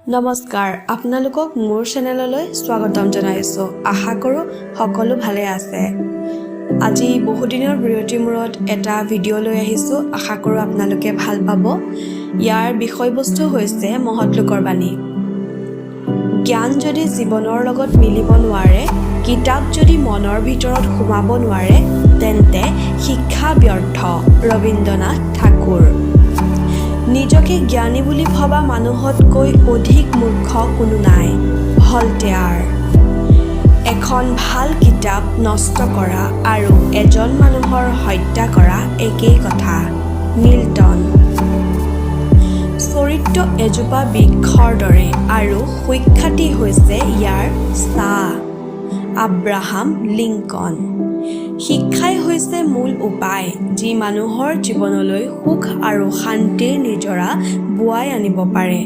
নমস্কাৰ আপোনালোকক মোৰ চেনেললৈ স্বাগতম জনাইছো আশা কৰো সকলো ভালে আছে আজি বহুদিনৰ বিৰতিৰ মূৰত এটা ভিডিঅ' লৈ আহিছো আশা কৰো আপোনালোকে ভাল পাব ইয়াৰ বিষয়বস্তু হৈছে মহৎ লোকৰ বাণী জ্ঞান যদি জীৱনৰ লগত মিলিব নোৱাৰে কিতাপ যদি মনৰ ভিতৰত সোমাব নোৱাৰে তেন্তে শিক্ষা ব্যৰ্থ ৰবীন্দ্ৰনাথ ঠাকুৰ নিজকে জ্ঞানী বুলি ভবা মানুহতকৈ অধিক মূৰ্খ কোনো নাই ভলটেয়াৰ এখন ভাল কিতাপ নষ্ট কৰা আৰু এজন মানুহৰ হত্যা কৰা একেই কথা মিল্টন চৰিত্ৰ এজোপা বৃক্ষৰ দৰে আৰু সুখ্যাতি হৈছে ইয়াৰ ছাঁ আব্ৰাহাম লিংকন শিক্ষাই হৈছে মূল উপায় যি মানুহৰ জীৱনলৈ সুখ আৰু শান্তিৰ নিজৰা বুৱাই আনিব পাৰে